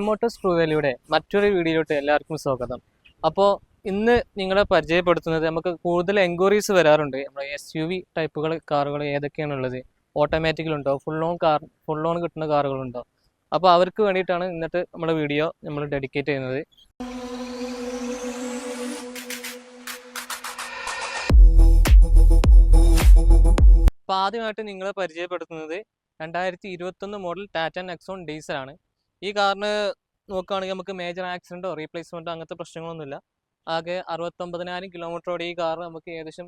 Motors true വാല്യൂയുടെ മറ്റൊരു വീഡിയോയിലോട്ട് എല്ലാവർക്കും സ്വാഗതം. അപ്പോൾ ഇന്ന് നിങ്ങളെ പരിചയപ്പെടുത്തുന്നത് നമുക്ക് കൂടുതൽ എൻക്വയറീസ് വരാറുണ്ട്. നമ്മുടെ SUV ടൈപ്പുകൾ കാറുകൾ ഏതൊക്കെയാണുള്ളത്, ഓട്ടോമാറ്റിക്കിലുണ്ടോ, ഫുൾ ഓൺ കിട്ടുന്ന കാറുകളുണ്ടോ. അപ്പോൾ അവർക്ക് വേണ്ടിയിട്ടാണ് ഇന്നത്തെ നമ്മുടെ വീഡിയോ നമ്മൾ ഡെഡിക്കേറ്റ് ചെയ്യുന്നത്. അപ്പോൾ ആദ്യമായിട്ട് നിങ്ങളെ പരിചയപ്പെടുത്തുന്നത് 2021 മോഡൽ ടാറ്റ നെക്സോൺ ഡീസലാണ്. ഈ കാറിന് നോക്കുകയാണെങ്കിൽ നമുക്ക് മേജർ ആക്സിഡൻറ്റോ റീപ്ലേസ്മെൻറ്റോ അങ്ങനത്തെ പ്രശ്നങ്ങളൊന്നുമില്ല. ആകെ 69,000 കിലോമീറ്ററോടെ ഈ കാർ നമുക്ക് ഏകദേശം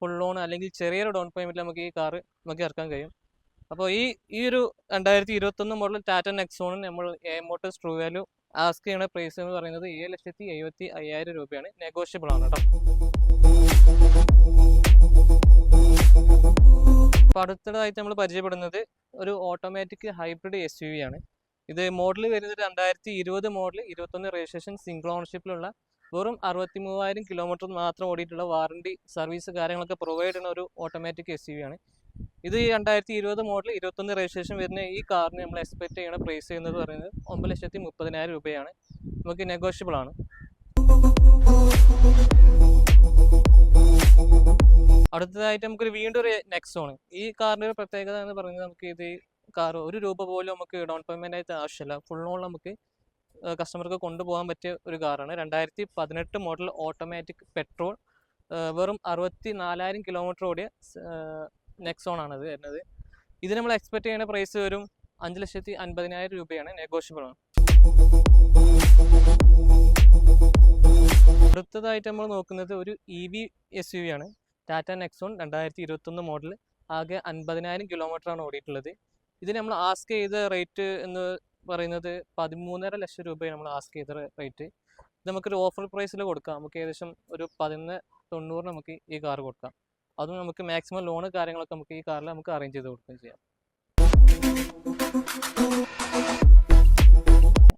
ഫുൾ ഓൺ അല്ലെങ്കിൽ ചെറിയൊരു ഡൗൺ പേയ്മെൻറ്റിൽ നമുക്ക് ഈ കാർ നമുക്ക് ഇറക്കാൻ കഴിയും. അപ്പോൾ ഈ ഒരു 2021 മോഡൽ ടാറ്റ നെക്സോണിന് നമ്മൾ മോട്ടോഴ്സ് ട്രൂ വാല്യൂ ആസ്ക് ചെയ്യുന്ന പ്രൈസ് എന്ന് പറയുന്നത് 7,75,000 രൂപയാണ്. നെഗോഷ്യബിൾ ആണ് കേട്ടോ. അപ്പോൾ അടുത്തതായിട്ട് നമ്മൾ പരിചയപ്പെടുന്നത് ഒരു ഓട്ടോമാറ്റിക് ഹൈബ്രിഡ് SUV ആണ്. ഇത് മോഡൽ വരുന്നത് 2020 മോഡൽ 21 രജിസ്ട്രേഷൻ സിംഗിൾ ഓണർഷിപ്പിലുള്ള വെറും 63,000 കിലോമീറ്റർ മാത്രം ഓടിയിട്ടുള്ള വാറണ്ടി സർവീസ് കാര്യങ്ങളൊക്കെ പ്രൊവൈഡ് ചെയ്യുന്ന ഒരു ഓട്ടോമാറ്റിക് SUV ആണ്. ഇത് 2020 മോഡൽ 21 രജിസ്ട്രേഷൻ വരുന്ന ഈ കാറിന് നമ്മൾ എക്സ്പെക്ട് ചെയ്യുന്ന പ്രൈസ് ചെയ്യുന്നത് പറയുന്നത് 9,30,000 രൂപയാണ്. നമുക്ക് നെഗോഷ്യബിൾ ആണ്. അടുത്തതായിട്ട് നമുക്കൊരു വീണ്ടും ഒരു നെക്സോൺ. ഈ കാറിൻ്റെ ഒരു പ്രത്യേകത എന്ന് പറയുന്നത് നമുക്ക് ഇത് കാർ ₹1 പോലും നമുക്ക് ഡൗൺ പേയ്മെൻ്റ് ആയിട്ട് ആവശ്യമില്ല. ഫുൾ ഓൺ നമുക്ക് കസ്റ്റമർക്ക് കൊണ്ടുപോകാൻ പറ്റിയ ഒരു കാറാണ്. 2018 മോഡൽ ഓട്ടോമാറ്റിക് പെട്രോൾ വെറും 64,000 കിലോമീറ്റർ ഓടിയ നെക്സോൺ ആണ് ഇത് വരുന്നത്. ഇത് നമ്മൾ എക്സ്പെക്ട് ചെയ്യുന്ന പ്രൈസ് വരും 5,50,000 രൂപയാണ്. നെഗോഷ്യബിൾ ആണ്. അടുത്തതായിട്ട് നമ്മൾ നോക്കുന്നത് ഒരു EV SUV ആണ്. ടാറ്റ നെക്സോൺ 2021 മോഡൽ ആകെ 50,000 കിലോമീറ്റർ ആണ് ഓടിയിട്ടുള്ളത്. ഇതിന് നമ്മൾ ആസ്ക് ചെയ്ത റേറ്റ് എന്ന് പറയുന്നത് 13,50,000 രൂപയാണ് നമ്മൾ ആസ്ക് ചെയ്ത റേറ്റ്. ഇത് നമുക്കൊരു ഓഫർ പ്രൈസിൽ കൊടുക്കാം. നമുക്ക് ഏകദേശം ഒരു 11,90 നമുക്ക് ഈ കാർ കൊടുക്കാം. അതും നമുക്ക് മാക്സിമം ലോണ് കാര്യങ്ങളൊക്കെ നമുക്ക് ഈ കാറിൽ നമുക്ക് അറേഞ്ച് ചെയ്ത് കൊടുക്കുകയും ചെയ്യാം.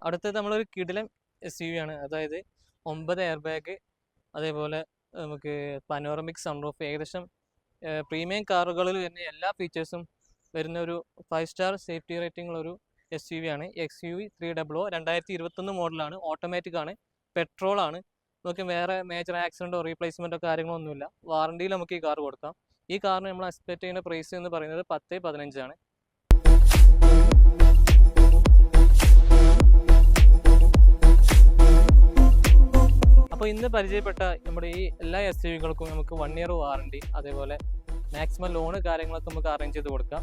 അടുത്തത് നമ്മളൊരു കിടിലൻ SUV ആണ്. അതായത് 9 എയർ ബാഗ്, അതേപോലെ നമുക്ക് പനോറമിക് സൺറൂഫ്, ഏകദേശം പ്രീമിയം കാറുകളിൽ വരുന്ന എല്ലാ ഫീച്ചേഴ്സും വരുന്ന ഒരു 5 സ്റ്റാർ സേഫ്റ്റി റേറ്റിംഗ് ഉള്ള ഒരു SUV ആണ്. XUV 300 2021 മോഡലാണ്. ഓട്ടോമാറ്റിക് ആണ്, പെട്രോൾ ആണ്. നമുക്ക് വേറെ മേജർ ആക്സിഡൻറ്റോ റീപ്ലേസ്മെൻറ്റോ കാര്യങ്ങളൊന്നുമില്ല. വാറണ്ടിയിൽ നമുക്ക് ഈ കാർ കൊടുക്കാം. ഈ കാറിന് നമ്മൾ എക്സ്പെക്ട് ചെയ്യുന്ന പ്രൈസ് എന്ന് പറയുന്നത് 10,15 ആണ്. അപ്പോൾ ഇന്ന് പരിചയപ്പെട്ട നമ്മുടെ ഈ എല്ലാ SUVകൾക്കും നമുക്ക് 1 ഇയർ വാറണ്ടി, അതേപോലെ മാക്സിമം ലോണ് കാര്യങ്ങളൊക്കെ നമുക്ക് അറേഞ്ച് ചെയ്ത് കൊടുക്കാം.